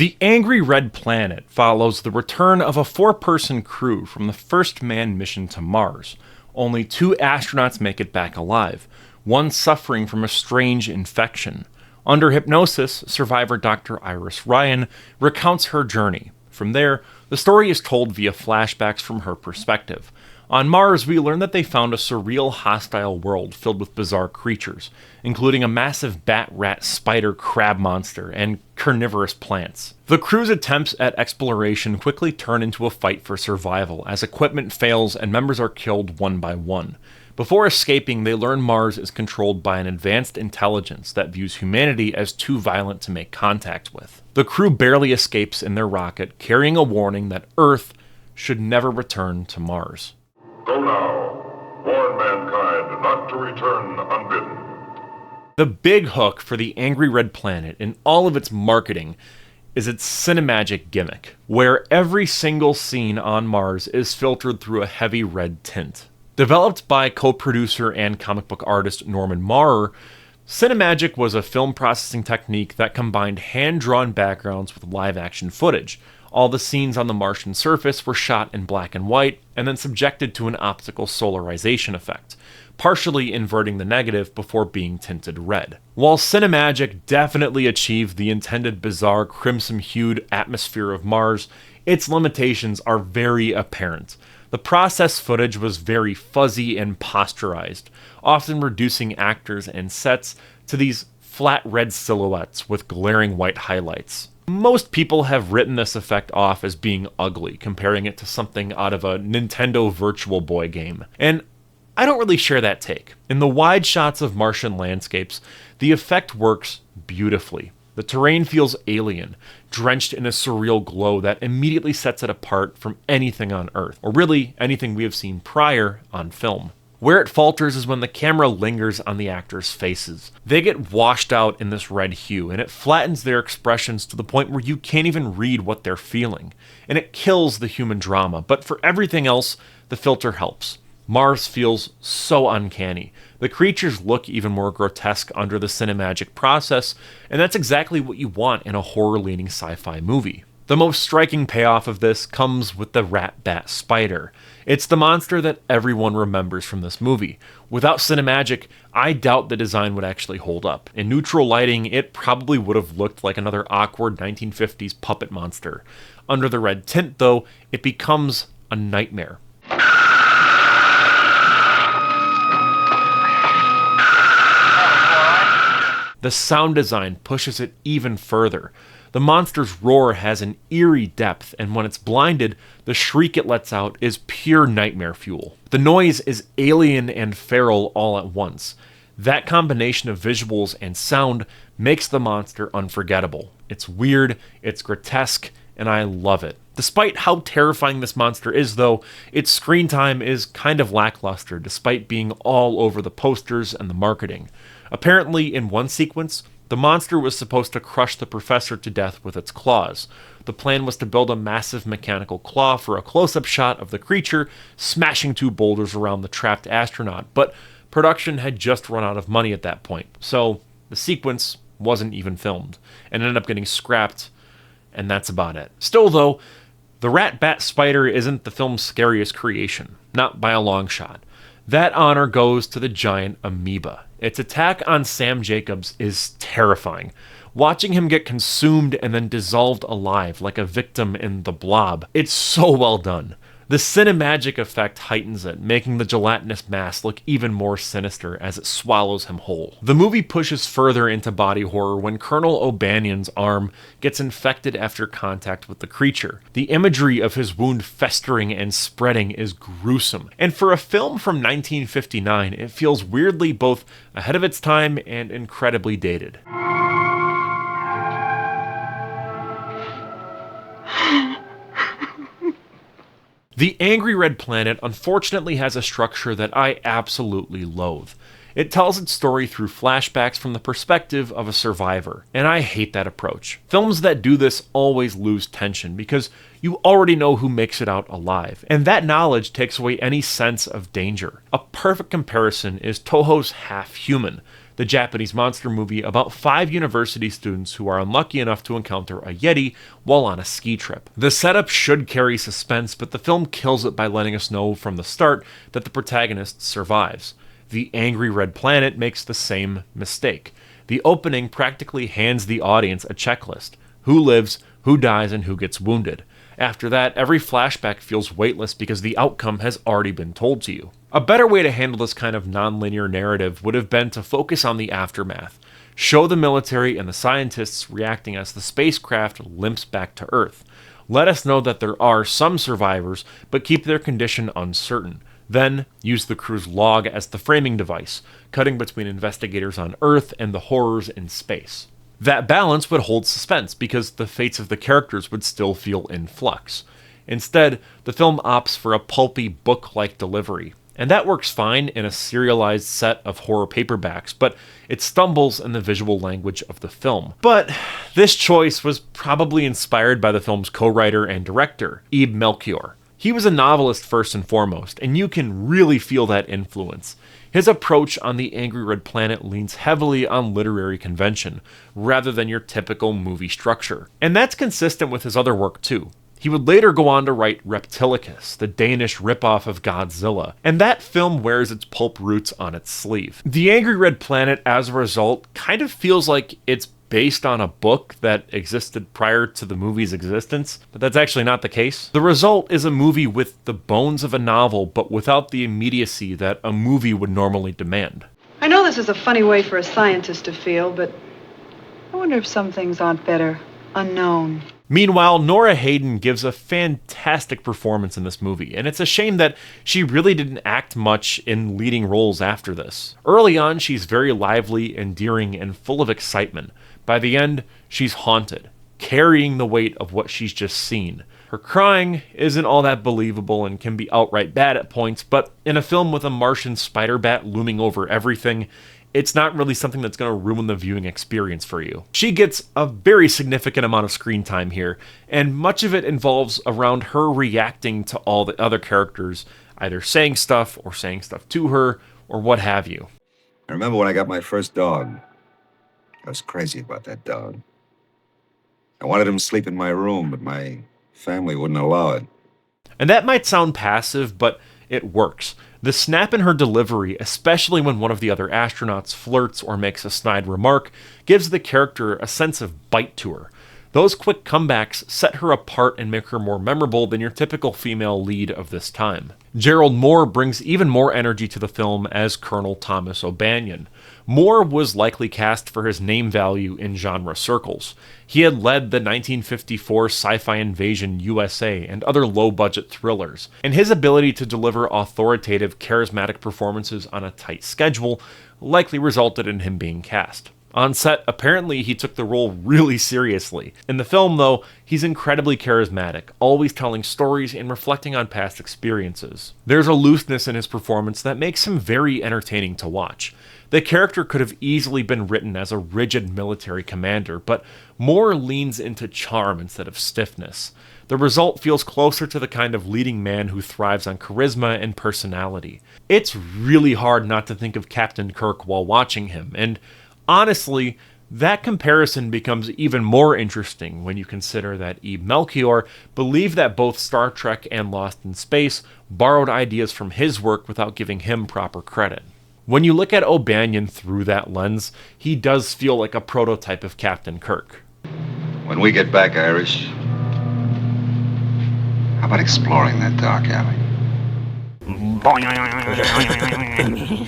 The Angry Red Planet follows the return of a 4-person crew from the first manned mission to Mars. Only 2 astronauts make it back alive, one suffering from a strange infection. Under hypnosis, survivor Dr. Iris Ryan recounts her journey. From there, the story is told via flashbacks from her perspective. On Mars, we learn that they found a surreal, hostile world filled with bizarre creatures, including a massive bat-rat-spider-crab monster and carnivorous plants. The crew's attempts at exploration quickly turn into a fight for survival as equipment fails and members are killed one by one. Before escaping, they learn Mars is controlled by an advanced intelligence that views humanity as too violent to make contact with. The crew barely escapes in their rocket, carrying a warning that Earth should never return to Mars. Go now, warn mankind not to return unbidden. The big hook for the Angry Red Planet in all of its marketing is its CineMagic gimmick, where every single scene on Mars is filtered through a heavy red tint. Developed by co-producer and comic book artist Norman Mohr, CineMagic was a film processing technique that combined hand-drawn backgrounds with live-action footage. All the scenes on the Martian surface were shot in black and white, and then subjected to an optical solarization effect, partially inverting the negative before being tinted red. While CineMagic definitely achieved the intended bizarre crimson-hued atmosphere of Mars, its limitations are very apparent. The processed footage was very fuzzy and posturized, often reducing actors and sets to these flat red silhouettes with glaring white highlights. Most people have written this effect off as being ugly, comparing it to something out of a Nintendo Virtual Boy game, and I don't really share that take. In the wide shots of Martian landscapes, the effect works beautifully. The terrain feels alien, drenched in a surreal glow that immediately sets it apart from anything on Earth, or really anything we have seen prior on film. Where it falters is when the camera lingers on the actors' faces. They get washed out in this red hue, and it flattens their expressions to the point where you can't even read what they're feeling. And it kills the human drama, but for everything else, the filter helps. Mars feels so uncanny. The creatures look even more grotesque under the CineMagic process, and that's exactly what you want in a horror-leaning sci-fi movie. The most striking payoff of this comes with the rat-bat-spider. It's the monster that everyone remembers from this movie. Without CineMagic, I doubt the design would actually hold up. In neutral lighting, it probably would have looked like another awkward 1950s puppet monster. Under the red tint, though, it becomes a nightmare. The sound design pushes it even further. The monster's roar has an eerie depth, and when it's blinded, the shriek it lets out is pure nightmare fuel. The noise is alien and feral all at once. That combination of visuals and sound makes the monster unforgettable. It's weird, it's grotesque, and I love it. Despite how terrifying this monster is, though, its screen time is kind of lackluster, despite being all over the posters and the marketing. Apparently, in one sequence, the monster was supposed to crush the professor to death with its claws. The plan was to build a massive mechanical claw for a close-up shot of the creature smashing 2 boulders around the trapped astronaut, but production had just run out of money at that point, so the sequence wasn't even filmed, and ended up getting scrapped, and that's about it. Still, though, the rat-bat-spider isn't the film's scariest creation, not by a long shot. That honor goes to the giant amoeba. Its attack on Sam Jacobs is terrifying. Watching him get consumed and then dissolved alive like a victim in The Blob, it's so well done. The CineMagic effect heightens it, making the gelatinous mass look even more sinister as it swallows him whole. The movie pushes further into body horror when Colonel O'Banion's arm gets infected after contact with the creature. The imagery of his wound festering and spreading is gruesome, and for a film from 1959, it feels weirdly both ahead of its time and incredibly dated. The Angry Red Planet unfortunately has a structure that I absolutely loathe. It tells its story through flashbacks from the perspective of a survivor, and I hate that approach. Films that do this always lose tension because you already know who makes it out alive, and that knowledge takes away any sense of danger. A perfect comparison is Toho's Half Human. the Japanese monster movie about 5 university students who are unlucky enough to encounter a Yeti while on a ski trip. The setup should carry suspense, but the film kills it by letting us know from the start that the protagonist survives. The Angry Red Planet makes the same mistake. The opening practically hands the audience a checklist: who lives, who dies, and who gets wounded. After that, every flashback feels weightless because the outcome has already been told to you. A better way to handle this kind of non-linear narrative would have been to focus on the aftermath. Show the military and the scientists reacting as the spacecraft limps back to Earth. Let us know that there are some survivors, but keep their condition uncertain. Then, use the crew's log as the framing device, cutting between investigators on Earth and the horrors in space. That balance would hold suspense because the fates of the characters would still feel in flux. Instead, the film opts for a pulpy, book-like delivery, and that works fine in a serialized set of horror paperbacks, but it stumbles in the visual language of the film. But this choice was probably inspired by the film's co-writer and director, Ib Melchior. He was a novelist first and foremost, and you can really feel that influence. His approach on the Angry Red Planet leans heavily on literary convention, rather than your typical movie structure. And that's consistent with his other work too. He would later go on to write Reptilicus, the Danish ripoff of Godzilla, and that film wears its pulp roots on its sleeve. The Angry Red Planet, as a result, kind of feels like it's based on a book that existed prior to the movie's existence, but that's actually not the case. The result is a movie with the bones of a novel, but without the immediacy that a movie would normally demand. I know this is a funny way for a scientist to feel, but I wonder if some things aren't better unknown. Meanwhile, Naura Hayden gives a fantastic performance in this movie, and it's a shame that she really didn't act much in leading roles after this. Early on, she's very lively, endearing, and full of excitement. By the end, she's haunted, carrying the weight of what she's just seen. Her crying isn't all that believable and can be outright bad at points, but in a film with a Martian spider bat looming over everything, it's not really something that's going to ruin the viewing experience for you. She gets a very significant amount of screen time here, and much of it involves around her reacting to all the other characters, either saying stuff or saying stuff to her, or what have you. I remember when I got my first dog. I was crazy about that dog. I wanted him to sleep in my room, but my family wouldn't allow it. And that might sound passive, but it works. The snap in her delivery, especially when one of the other astronauts flirts or makes a snide remark, gives the character a sense of bite to her. Those quick comebacks set her apart and make her more memorable than your typical female lead of this time. Gerald Mohr brings even more energy to the film as Colonel Thomas O'Banion. Mohr was likely cast for his name value in genre circles. He had led the 1954 Sci-Fi Invasion USA and other low-budget thrillers, and his ability to deliver authoritative, charismatic performances on a tight schedule likely resulted in him being cast. On set, apparently he took the role really seriously. In the film, though, he's incredibly charismatic, always telling stories and reflecting on past experiences. There's a looseness in his performance that makes him very entertaining to watch. The character could have easily been written as a rigid military commander, but Mohr leans into charm instead of stiffness. The result feels closer to the kind of leading man who thrives on charisma and personality. It's really hard not to think of Captain Kirk while watching him, and honestly, that comparison becomes even more interesting when you consider that Ib Melchior believed that both Star Trek and Lost in Space borrowed ideas from his work without giving him proper credit. When you look at O'Banion through that lens, he does feel like a prototype of Captain Kirk. When we get back, Irish, how about exploring that dark alley?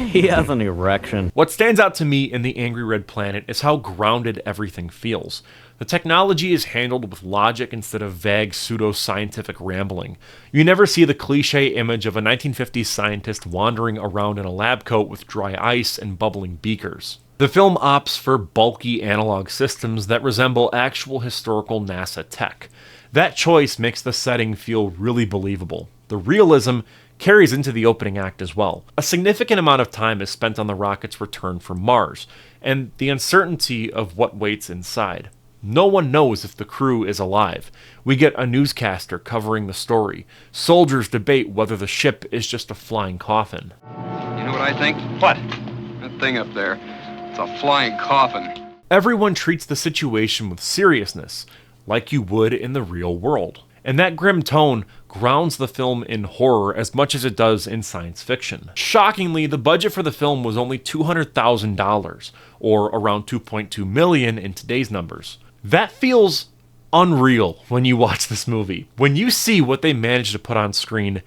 He has an erection. What stands out to me in The Angry Red Planet is how grounded everything feels. The technology is handled with logic instead of vague pseudo-scientific rambling. You never see the cliche image of a 1950s scientist wandering around in a lab coat with dry ice and bubbling beakers. The film opts for bulky analog systems that resemble actual historical NASA tech. That choice makes the setting feel really believable. The realism carries into the opening act as well. A significant amount of time is spent on the rocket's return from Mars, and the uncertainty of what waits inside. No one knows if the crew is alive. We get a newscaster covering the story. Soldiers debate whether the ship is just a flying coffin. You know what I think? What? That thing up there. It's a flying coffin. Everyone treats the situation with seriousness, like you would in the real world. And that grim tone grounds the film in horror as much as it does in science fiction. Shockingly, the budget for the film was only $200,000, or around $2.2 million in today's numbers. That feels unreal when you watch this movie. When you see what they managed to put on screen,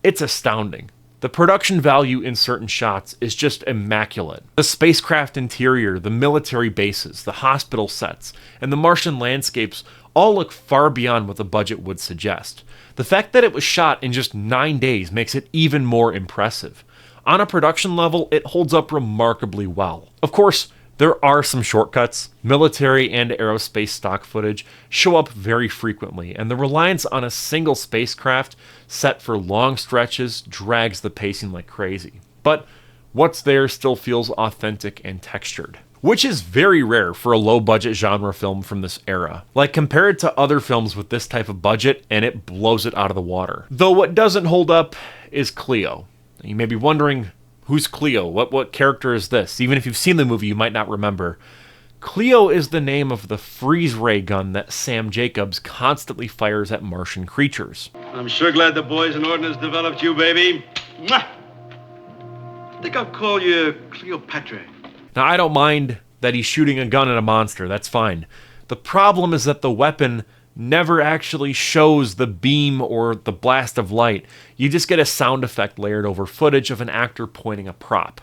it's astounding. The production value in certain shots is just immaculate. The spacecraft interior, the military bases, the hospital sets, and the Martian landscapes all look far beyond what the budget would suggest. The fact that it was shot in just 9 days makes it even more impressive. On a production level, it holds up remarkably well. Of course, there are some shortcuts. Military and aerospace stock footage show up very frequently, and the reliance on a single spacecraft set for long stretches drags the pacing like crazy. But what's there still feels authentic and textured, which is very rare for a low-budget genre film from this era. Like, compare it to other films with this type of budget, and it blows it out of the water. Though what doesn't hold up is Cleo. You may be wondering, who's Cleo? What character is this? Even if you've seen the movie, you might not remember. Cleo is the name of the freeze ray gun that Sam Jacobs constantly fires at Martian creatures. I'm sure glad the boys in Ordnance developed you, baby. Mwah! I think I'll call you Cleopatra. Now, I don't mind that he's shooting a gun at a monster, that's fine. The problem is that the weapon never actually shows the beam or the blast of light. You just get a sound effect layered over footage of an actor pointing a prop.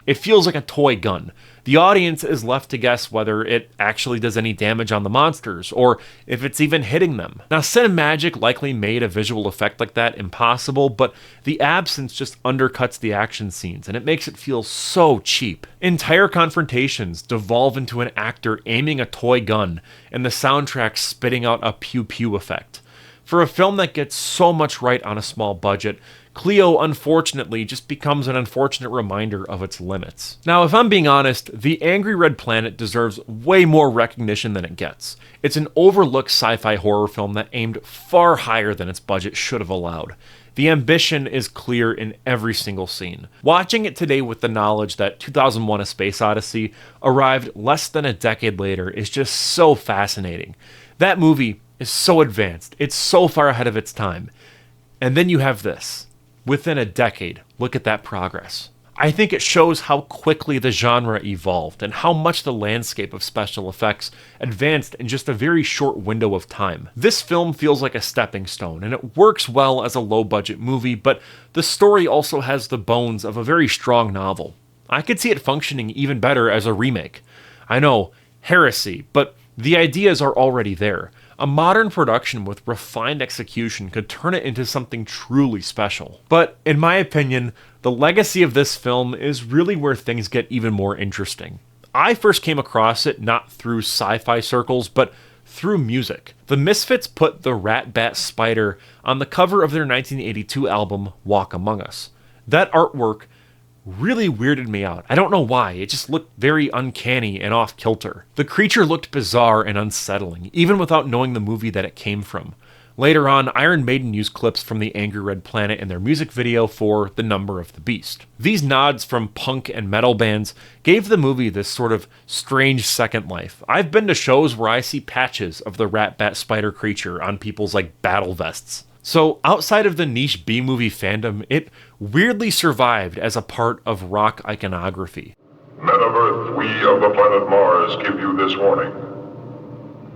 It feels like a toy gun. The audience is left to guess whether it actually does any damage on the monsters, or if it's even hitting them. Now, CineMagic likely made a visual effect like that impossible, but the absence just undercuts the action scenes, and it makes it feel so cheap. Entire confrontations devolve into an actor aiming a toy gun, and the soundtrack spitting out a pew-pew effect. For a film that gets so much right on a small budget, Cleo, unfortunately, just becomes an unfortunate reminder of its limits. Now, if I'm being honest, The Angry Red Planet deserves way more recognition than it gets. It's an overlooked sci-fi horror film that aimed far higher than its budget should have allowed. The ambition is clear in every single scene. Watching it today with the knowledge that 2001: A Space Odyssey arrived less than a decade later is just so fascinating. That movie is so advanced, it's so far ahead of its time. And then you have this. Within a decade, look at that progress. I think it shows how quickly the genre evolved and how much the landscape of special effects advanced in just a very short window of time. This film feels like a stepping stone, and it works well as a low-budget movie, but the story also has the bones of a very strong novel. I could see it functioning even better as a remake. I know, heresy, but the ideas are already there. A modern production with refined execution could turn it into something truly special. But in my opinion, the legacy of this film is really where things get even more interesting. I first came across it not through sci-fi circles, but through music. The Misfits put the rat bat spider on the cover of their 1982 album, Walk Among Us. That artwork really weirded me out. I don't know why, it just looked very uncanny and off-kilter. The creature looked bizarre and unsettling, even without knowing the movie that it came from. Later on, Iron Maiden used clips from The Angry Red Planet in their music video for The Number of the Beast. These nods from punk and metal bands gave the movie this sort of strange second life. I've been to shows where I see patches of the rat bat spider creature on people's battle vests. So outside of the niche B-movie fandom, it weirdly survived as a part of rock iconography. Men of Earth, we of the planet Mars give you this warning.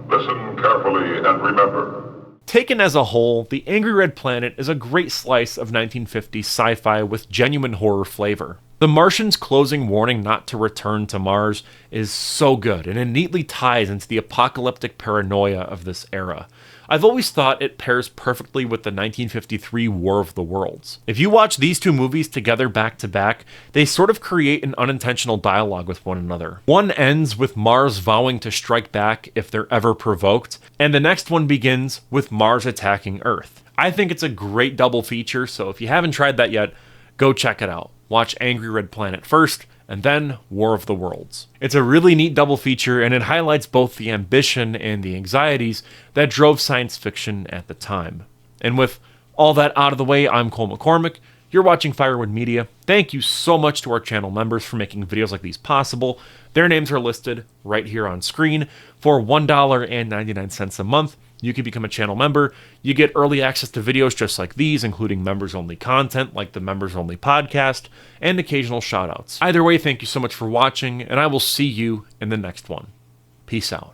Listen carefully and remember. Taken as a whole, The Angry Red Planet is a great slice of 1950s sci-fi with genuine horror flavor. The Martian's closing warning not to return to Mars is so good, and it neatly ties into the apocalyptic paranoia of this era. I've always thought it pairs perfectly with the 1953 War of the Worlds. If you watch these two movies together back to back, they sort of create an unintentional dialogue with one another. One ends with Mars vowing to strike back if they're ever provoked, and the next one begins with Mars attacking Earth. I think it's a great double feature, so if you haven't tried that yet, go check it out. Watch Angry Red Planet first, and then War of the Worlds. It's a really neat double feature, and it highlights both the ambition and the anxieties that drove science fiction at the time. And with All that out of the way, I'm Cole McCormick. You're watching Firewood Media. Thank you so much to our channel members for making videos like these possible. Their names are listed right here on screen. For $1.99 a month, you can become a channel member. You get early access to videos just like these, including members-only content like the members-only podcast, and occasional shoutouts. Either way, thank you so much for watching, and I will see you in the next one. Peace out.